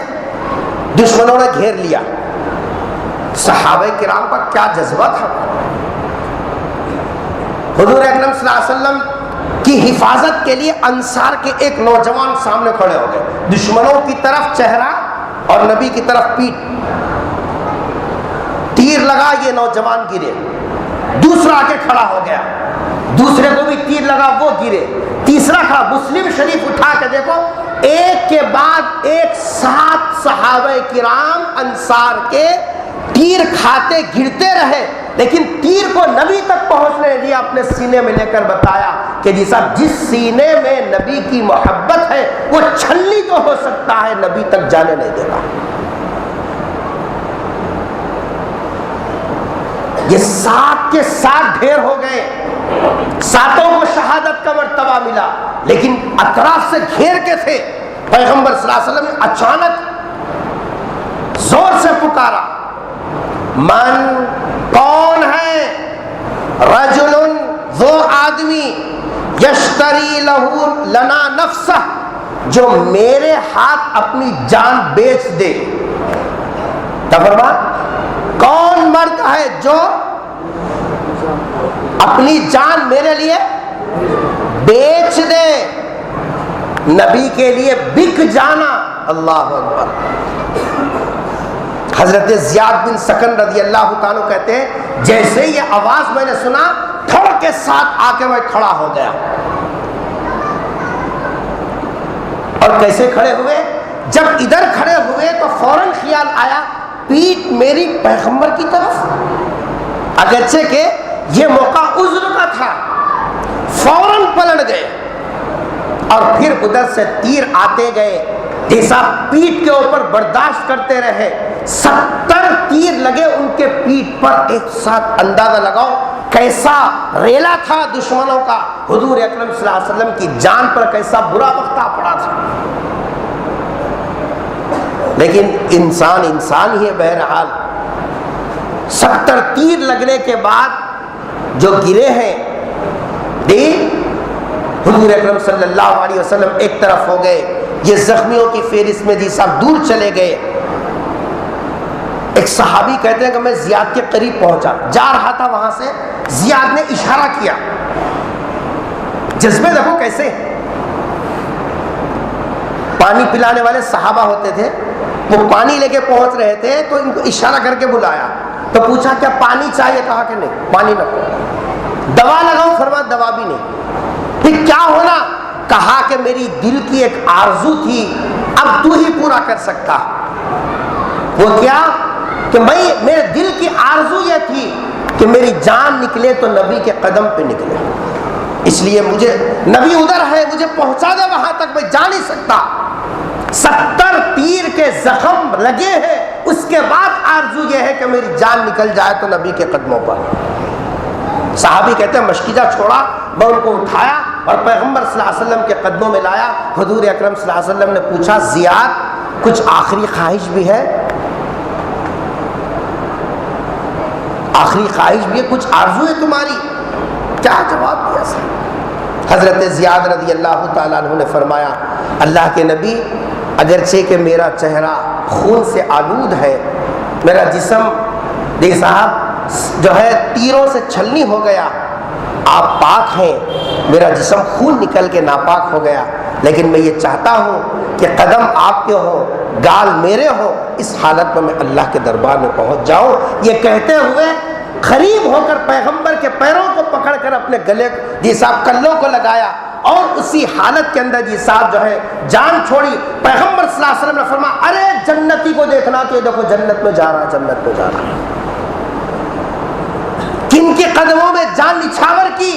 دشمنوں نے گھیر لیا. صحابہ کرام کا کیا جذبہ تھا. حضور اکرم صلی اللہ علیہ وسلم کی حفاظت کے لیے انصار کے ایک نوجوان سامنے کھڑے ہو گئے, دشمنوں کی طرف چہرہ اور نبی کی طرف پیٹھ. تیر لگا, یہ نوجوان گرے, دوسرا آ کے کھڑا ہو گیا, دوسرے کو بھی تیر لگا, وہ گرے, تیسرا کھڑا. مسلم شریف اٹھا کے دیکھو, ایک کے بعد ایک 7 صحابہ کرام انصار کے تیر کھاتے گرتے رہے, لیکن تیر کو نبی تک پہنچنے دیا. کیا اپنے سینے میں لے کر بتایا کہ جی صاحب جس سینے میں نبی کی محبت ہے وہ چھلنی تو ہو سکتا ہے، نبی تک جانے نہیں دے گا۔ یہ 7 کے 7 ڈھیر ہو گئے، 7 کو شہادت کا مرتبہ ملا، لیکن اطراف سے گھیر کے تھے۔ پیغمبر صلی اللہ علیہ وسلم نے اچانک زور سے پکارا، من، کون ہے؟ رجل، وہ آدمی، یشتری لنا نفسہ، جو میرے ہاتھ اپنی جان بیچ دے۔ کون مرد ہے جو اپنی جان میرے لیے بیچ دے؟ نبی کے لیے بک جانا، اللہ اکبر۔ حضرت زیاد بن سکن رضی اللہ تعالیٰ کہتے ہیں جیسے یہ آواز میں نے سنا دھڑ کے ساتھ آ کے میں کھڑا ہو گیا۔ اور کیسے کھڑے ہوئے؟ جب ادھر کھڑے ہوئے تو فوراً خیال آیا پیٹھ میری پیغمبر کی طرف، اگرچہ کہ یہ موقع عذر کا تھا، فوراً پلٹ گئے اور پھر ادھر سے تیر آتے گئے، جیسا پیٹھ کے اوپر برداشت کرتے رہے۔ 70 تیر لگے ان کے پیٹھ پر ایک ساتھ۔ اندازہ لگاؤ کیسا ریلا تھا دشمنوں کا، حضور اکرم صلی اللہ علیہ وسلم کی جان پر کیسا برا وقت آ پڑا تھا۔ لیکن انسان ہی ہے بہرحال۔ 70 تیر لگنے کے بعد جو گرے ہیں، حضور اکرم صلی اللہ علیہ وسلم ایک طرف ہو گئے، یہ زخمیوں کی فہرست میں سب دور چلے گئے۔ ایک صحابی کہتے ہیں کہ میں زیاد کے قریب پہنچا، جا رہا تھا، وہاں سے زیاد نے اشارہ کیا۔ جذبے دیکھو کیسے، پانی پلانے والے صحابہ ہوتے تھے، وہ پانی لے کے پہنچ رہے تھے تو ان کو اشارہ کر کے بلایا، تو پوچھا کیا پانی چاہیے؟ کہا کہ نہیں، پانی نہ۔ دوا لگاؤ؟ فرمایا دوا بھی نہیں۔ پھر کیا ہونا؟ کہا کہ میری دل کی ایک آرزو تھی، اب تو ہی پورا کر سکتا۔ وہ کیا؟ کہ میرے دل کی آرزو یہ تھی کہ میری جان نکلے تو نبی کے قدم پہ نکلے، اس لیے مجھے نبی ادھر ہے، مجھے پہنچا دے وہاں تک، میں جا نہیں سکتا۔ 70 تیر کے زخم لگے ہیں، اس کے بعد آرزو یہ ہے کہ میری جان نکل جائے تو نبی کے قدموں پر۔ صحابی کہتے ہیں مشکیزہ چھوڑا، میں ان کو اٹھایا اور پیغمبر صلی اللہ علیہ وسلم کے قدموں میں لایا۔ حضور اکرم صلی اللہ علیہ وسلم نے پوچھا زیاد کچھ آخری خواہش بھی ہے؟ آخری خواہش بھی ہے، کچھ آرزو ہے تمہاری؟ کیا جواب دیا سر؟ حضرت زیاد رضی اللہ تعالیٰ عنہ نے فرمایا اللہ کے نبی، اگرچہ کہ میرا چہرہ خون سے آلود ہے، میرا جسم دیکھ صاحب جو ہے تیروں سے چھلنی ہو گیا، آپ پاک ہیں، میرا جسم خون نکل کے ناپاک ہو گیا، لیکن میں یہ چاہتا ہوں کہ قدم آپ کے ہوں، گال میرے ہوں، اس حالت میں اللہ کے دربار میں پہنچ جاؤں۔ یہ کہتے ہوئے قریب ہو کر پیغمبر کے پیروں کو پکڑ کر اپنے گلے صاحب کلوں کو لگایا، اور اسی حالت کے اندر صاحب جو ہے جان چھوڑی۔ پیغمبر صلی اللہ علیہ وسلم نے فرمایا ارے جنتی کو دیکھنا، تو یہ دیکھو جنت میں جا رہا، جنت میں جا رہا۔ کن کے قدموں میں جان نچھاور کی؟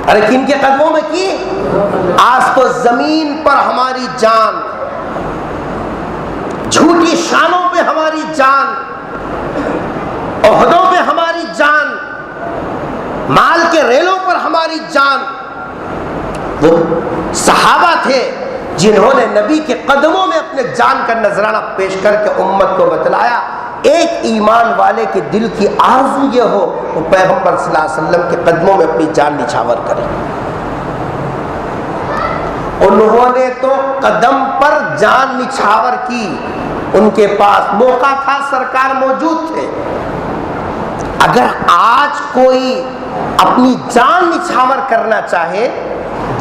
ارے کن کے قدموں میں کی؟ آج تو زمین پر ہماری جان، جھوٹی شانوں پہ ہماری جان، عہدوں پہ ہماری جان، مال کے ریلوں پر ہماری جان۔ وہ صحابہ تھے جنہوں نے نبی کے قدموں میں اپنے جان کا نذرانہ پیش کر کے امت کو بتلایا۔ ایک ایمان والے کے دل کی آرزو یہ ہو وہ پیغمبر صلی اللہ علیہ وسلم کے قدموں میں اپنی جان نچھاور کرے۔ انہوں نے تو قدم پر جان نچھاور کی، ان کے پاس موقع تھا، سرکار موجود تھے۔ اگر آج کوئی اپنی جان نچھاور کرنا چاہے،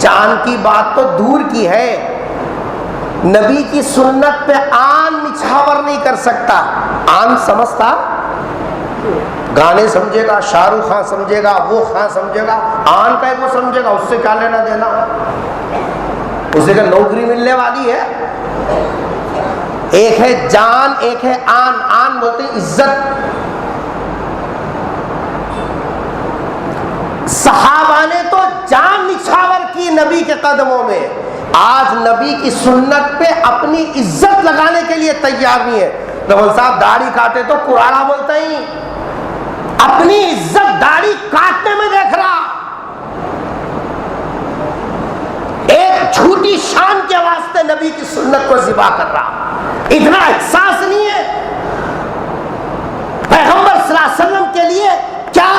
جان کی بات تو دور کی ہے، نبی کی سنت پہ آن نچھاور نہیں کر سکتا۔ آن سمجھتا گانے سمجھے گا، شاہ رخ خان سمجھے گا، وہ خان سمجھے گا، آن کا وہ سمجھے گا، اس سے کیا لینا دینا؟ اسے کہ نوکری ملنے والی ہے۔ ایک ہے جان، ایک ہے آن۔ آن بولتے ہیں عزت، صحابہ نے تو جان نچھاور کی نبی کے قدموں میں، آج نبی کی سنت پہ اپنی عزت لگانے کے لیے تیار نہیں ہے۔ رمضان صاحب داڑھی کاٹے تو کراڑا بولتا ہی، اپنی عزت داڑھی کاٹنے میں دیکھ رہا، ایک جھوٹی شان کے واسطے نبی کی سنت کو ذبح کر رہا۔ اتنا احساس نہیں ہے پیغمبر صلی اللہ علیہ وسلم کے لیے؟ کیا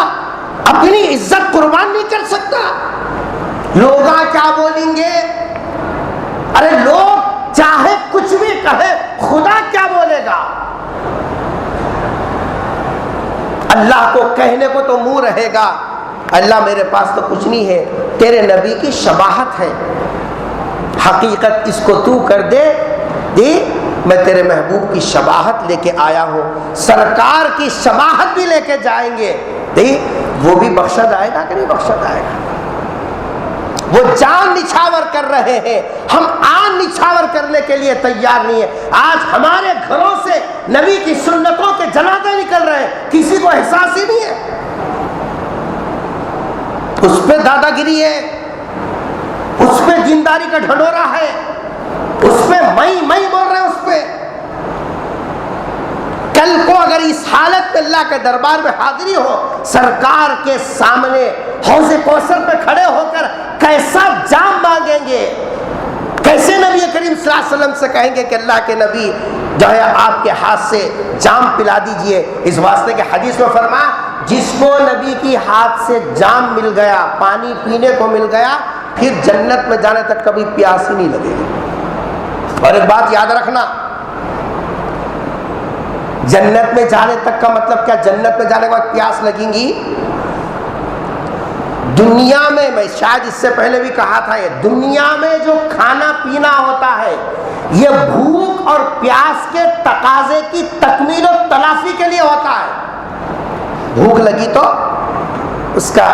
اپنی عزت قربان نہیں کر سکتا؟ لوگ کیا بولیں گے؟ ارے لوگ چاہے کچھ بھی کہے، خدا کیا بولے گا؟ اللہ کو کہنے کو تو منہ رہے گا، اللہ میرے پاس تو کچھ نہیں ہے، تیرے نبی کی شباہت ہے، حقیقت اس کو تو کر دے دی، میں تیرے محبوب کی شباہت لے کے آیا ہوں، سرکار کی شباہت بھی لے کے جائیں گے، دی وہ بھی بخشا جائے گا کہ نہیں بخشا جائے گا؟ وہ جان نچھاور کر رہے ہیں، ہم آن نچھاور کرنے کے لیے تیار نہیں ہے۔ آج ہمارے گھروں سے نبی کی سنتوں کے جنازے نکل رہے ہیں، کسی کو احساس ہی نہیں ہے، اس پہ دادا گیری ہے، اس پہ دینداری کا ڈھنڈورا ہے، اس پہ میں بول رہے ہیں، اس پہ کل کو اگر اس حالت میں اللہ کے دربار میں حاضری ہو، سرکار کے سامنے حوض کوثر پہ کھڑے ہو کر کیسا جام مانگیں گے؟ کیسے نبی کریم صلی اللہ علیہ وسلم سے کہیں گے کہ اللہ کے نبی جو ہے آپ کے ہاتھ سے جام پلا دیجئے؟ اس واسطے کہ حدیث میں فرمایا جس کو نبی کی ہاتھ سے جام مل گیا، پانی پینے کو مل گیا، پھر جنت میں جانے تک کبھی پیاس ہی نہیں لگے گی۔ اور ایک بات یاد رکھنا، جنت میں جانے تک کا مطلب کیا؟ جنت میں جانے کے بعد پیاس لگیں گی؟ دنیا میں شاید اس سے پہلے بھی کہا تھا، یہ دنیا میں جو کھانا پینا ہوتا ہے یہ بھوک اور پیاس کے تقاضے کی تکمیل و تلافی کے لیے ہوتا ہے۔ بھوک لگی تو اس کا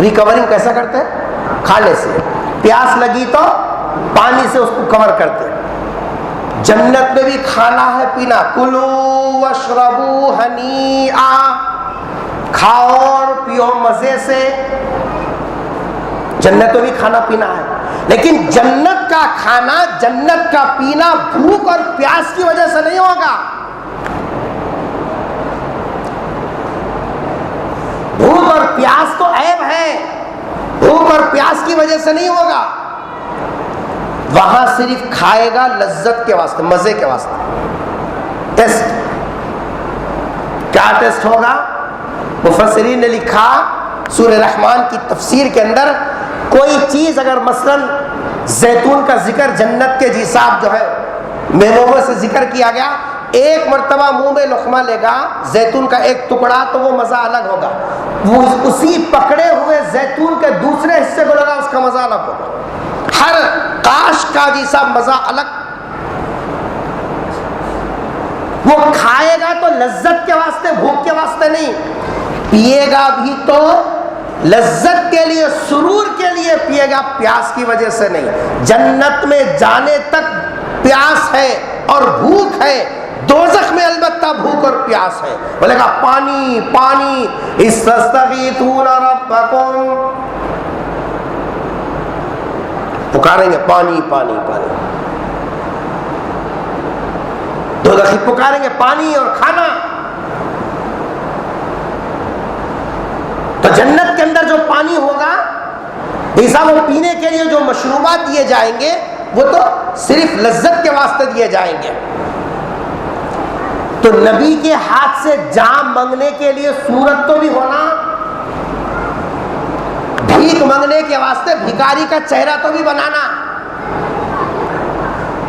ریکورنگ کیسا کرتے ہیں؟ کھانے سے۔ پیاس لگی تو پانی سے اس کو کور کرتے ہیں۔ جنت میں بھی کھانا ہے پینا، کلو واشربو ہنیئا، کھاؤ اور پیو مزے سے۔ جنت میں بھی کھانا پینا ہے، لیکن جنت کا کھانا، جنت کا پینا بھوک اور پیاس کی وجہ سے نہیں ہوگا۔ بھوک اور پیاس تو عیب ہے، بھوک اور پیاس کی وجہ سے نہیں ہوگا۔ وہاں صرف کھائے گا لذت کے واسطے، مزے کے واسطے۔ ٹیسٹ کیا ٹیسٹ ہوگا؟ مفسرین نے لکھا سورہ رحمان کی تفسیر کے اندر، کوئی چیز اگر مثلا زیتون کا ذکر جنت کے حساب جو ہے میووں میں سے ذکر کیا گیا، ایک مرتبہ منہ میں لقمہ لے گا زیتون کا ایک ٹکڑا تو وہ مزہ الگ ہوگا، وہ اسی پکڑے ہوئے زیتون کے دوسرے حصے کو لگا، اس کا مزہ الگ ہوگا۔ ہر کاش کا جیسا مزہ الگ۔ وہ کھائے گا تو لذت کے واسطے، بھوک کے واسطے نہیں، پیے گا بھی تو لذت کے لیے، سرور کے لیے پیے گا، پیاس کی وجہ سے نہیں۔ جنت میں جانے تک پیاس ہے اور بھوک ہے، دوزخ میں البتہ بھوک اور پیاس ہے۔ بولے گا پانی پانی، استغیثون ربکم، پکاریں گے پانی پانی پانی، دوزخی پکاریں گے پانی اور کھانا۔ تو جنت کے اندر جو پانی ہوگا، ایسا وہ پینے کے لیے جو مشروبات دیے جائیں گے وہ تو صرف لذت کے واسطے دیے جائیں گے۔ تو نبی کے ہاتھ سے جام مانگنے کے لیے صورت تو بھی ہونا، بھیک مانگنے کے واسطے بھکاری کا چہرہ تو بھی بنانا،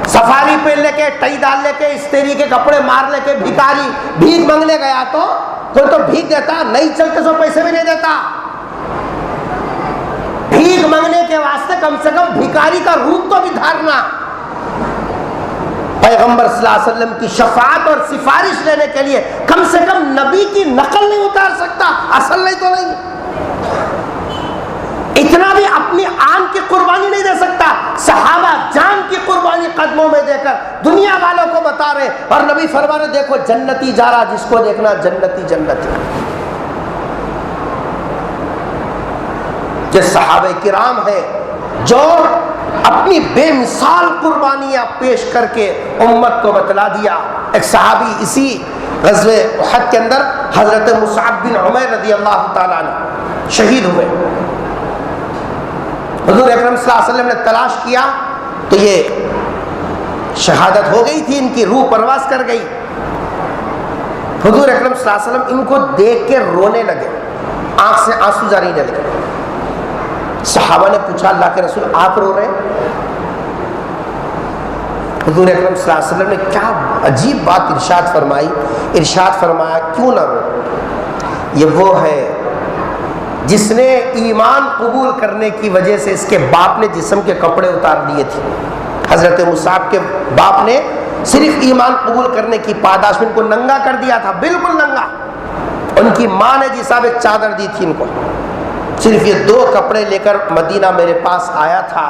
سفاری پہن لے کے، ٹائی ڈال لے کے، استری کے کپڑے مار لے کے بھکاری بھیک مانگنے گیا تو کوئی تو بھیک دیتا، نہیں چلتے سو پیسے بھی نہیں دیتا۔ بھیک مانگنے کے واسطے کم سے کم بھکاری کا روپ تو بھی دھارنا۔ پیغمبر صلی اللہ علیہ وسلم کی شفاعت اور سفارش لینے کے لیے کم سے کم نبی کی نقل نہیں اتار سکتا، اصل نہیں تو نہیں، اتنا بھی اپنی آن کی قربانی نہیں دے سکتا۔ صحابہ جان کی قربانی قدموں میں دے کر دنیا والوں کو بتا رہے، اور نبی فرما رہے دیکھو جنتی جا رہا، جس کو دیکھنا جنتی جنتی۔ جو صحابہ کرام ہیں جو اپنی بے مثال قربانیاں پیش کر کے امت کو بتلا دیا. ایک صحابی اسی غزوہ احد کے اندر حضرت مصعب بن عمیر رضی اللہ تعالیٰ عنہ شہید ہوئے. حضور اکرم صلی اللہ علیہ وسلم نے تلاش کیا تو یہ شہادت ہو گئی تھی، ان کی روح پرواز کر گئی. حضور اکرم صلی اللہ علیہ وسلم ان کو دیکھ کے رونے لگے، آنکھ سے آنسو جاری ہونے لگے. صحابہ نے پوچھا اللہ کے رسول آپ رو رہے ہیں؟ حضور اکرم صلی اللہ علیہ وسلم نے کیا عجیب بات ارشاد فرمائی. ارشاد فرمایا کیوں نہ رو، یہ وہ ہے جس نے ایمان قبول کرنے کی وجہ سے اس کے باپ نے جسم کے کپڑے اتار دیے تھے. حضرت مصعب کے باپ نے صرف ایمان قبول کرنے کی پاداش میں ان کو ننگا کر دیا تھا، بالکل ننگا. ان کی ماں نے جی صاحب ایک چادر دی تھی ان کو، صرف یہ 2 کپڑے لے کر مدینہ میرے پاس آیا تھا.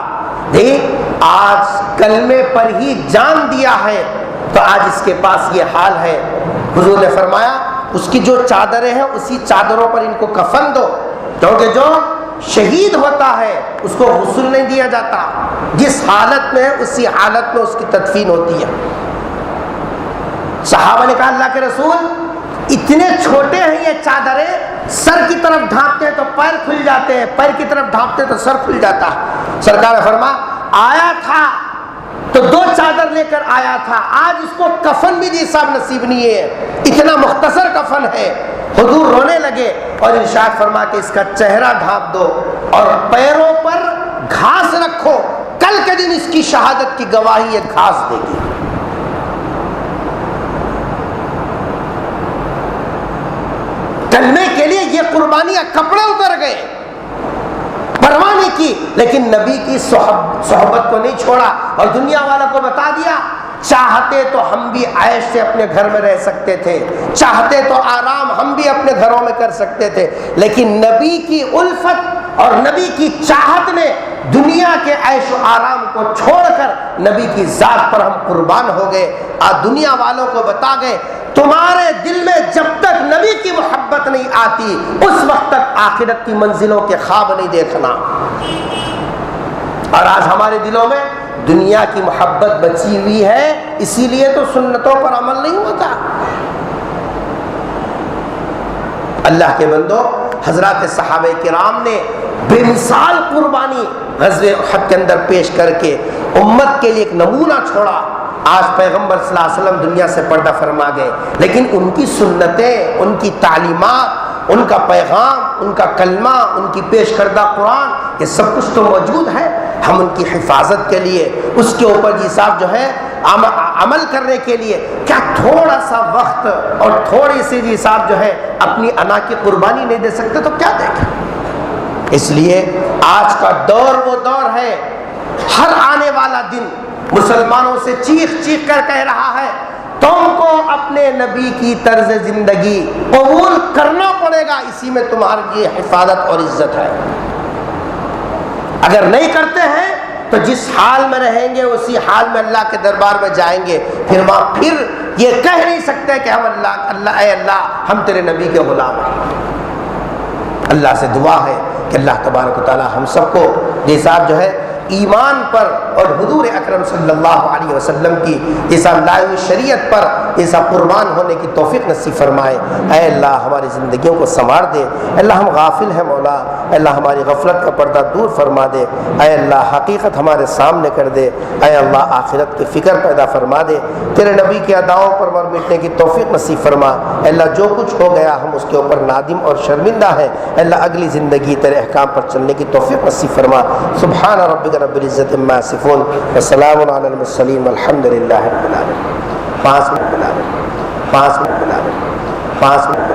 دیکھ آج کلمے پر ہی جان دیا ہے تو آج اس کے پاس یہ حال ہے. حضور نے فرمایا اس کی جو چادریں ہیں اسی چادروں پر ان کو کفن دو، کیونکہ جو شہید ہوتا ہے اس کو غسل نہیں دیا جاتا، جس حالت میں ہے اسی حالت میں اس کی تدفین ہوتی ہے. صحابہ نے کہا اللہ کے رسول اتنے چھوٹے ہیں یہ چادریں، سر کی طرف ڈھانپتے ہیں تو پیر کھل جاتے ہیں، پیر کی طرف ڈھانپتے ہیں تو سر کھل جاتا ہے. سرکار نے فرمایا آیا تھا تو 2 چادر لے کر آیا تھا، آج اس کو کفن بھی جی صاحب نصیب نہیں ہے، اتنا مختصر کفن ہے. حضور رونے لگے اور ارشاد فرما کہ اس کا چہرہ ڈھانپ دو اور پیروں پر گھاس رکھو، کل کے دن اس کی شہادت کی گواہی یہ گھاس دے گی. کلمے کے لیے یہ قربانیاں، کپڑے اتر گئے، پرواہ نہیں کی، لیکن نبی کی صحبت کو نہیں چھوڑا اور دنیا والوں کو بتا دیا چاہتے تو ہم بھی عیش سے اپنے گھر میں رہ سکتے تھے، چاہتے تو آرام ہم بھی اپنے گھروں میں کر سکتے تھے، لیکن نبی کی الفت اور نبی کی چاہت نے دنیا کے عیش و آرام کو چھوڑ کر نبی کی ذات پر ہم قربان ہو گئے. آج دنیا والوں کو بتا گئے تمہارے دل میں جب تک نبی کی محبت نہیں آتی اس وقت تک آخرت کی منزلوں کے خواب نہیں دیکھنا. اور آج ہمارے دلوں میں دنیا کی محبت بچی ہوئی ہے، اسی لیے تو سنتوں پر عمل نہیں ہوتا. اللہ کے بندو، حضرات صحابہ کرام نے بے مثال قربانی غزوہ احد کے اندر پیش کر کے امت کے لیے ایک نمونہ چھوڑا. آج پیغمبر صلی اللہ علیہ وسلم دنیا سے پردہ فرما گئے، لیکن ان کی سنتیں، ان کی تعلیمات، ان کا پیغام، ان کا کلمہ، ان کی پیش کردہ قرآن، یہ سب کچھ تو موجود ہے. ہم ان کی حفاظت کے لیے، اس کے اوپر جی صاحب جو ہے عمل کرنے کے لیے کیا تھوڑا سا وقت اور تھوڑی سی جی صاحب جو ہے اپنی انا کی قربانی نہیں دے سکتے تو کیا دیں گے؟ اس لیے آج کا دور وہ دور ہے، ہر آنے والا دن مسلمانوں سے چیخ چیخ کر کہہ رہا ہے تم کو اپنے نبی کی طرز زندگی قبول کرنا پڑے گا، اسی میں تمہاری یہ حفاظت اور عزت ہے. اگر نہیں کرتے ہیں تو جس حال میں رہیں گے اسی حال میں اللہ کے دربار میں جائیں گے، پھر وہاں پھر یہ کہہ نہیں سکتے کہ ہم اے اللہ ہم تیرے نبی کے غلام ہیں. اللہ سے دعا ہے کہ اللہ تبارک و تعالی ہم سب کو یہ صاحب جو ہے ایمان پر اور حضور اکرم صلی اللہ علیہ وسلم کی جیسا لائی شریعت پر ایسا قربان ہونے کی توفیق نصیب فرمائے. اے اللہ ہماری زندگیوں کو سنوار دے. اللہ ہم غافل ہیں مولا، اے اللہ ہماری غفلت کا پردہ دور فرما دے. اے اللہ حقیقت ہمارے سامنے کر دے. اے اللہ آخرت کی فکر پیدا فرما دے. تیرے نبی کے اداؤں پر مر مٹنے کی توفیق نصیب فرما. اے اللہ جو کچھ ہو گیا ہم اس کے اوپر نادم اور شرمندہ ہیں. اے اللہ اگلی زندگی تیرے احکام پر چلنے کی توفیق نصیب فرما. سبحان ربک رب العزت عما یصفون وسلام علی المرسلین والحمد للہ رب العالمین. 5 منٹ بلا 5 منٹ بلا 5 منٹ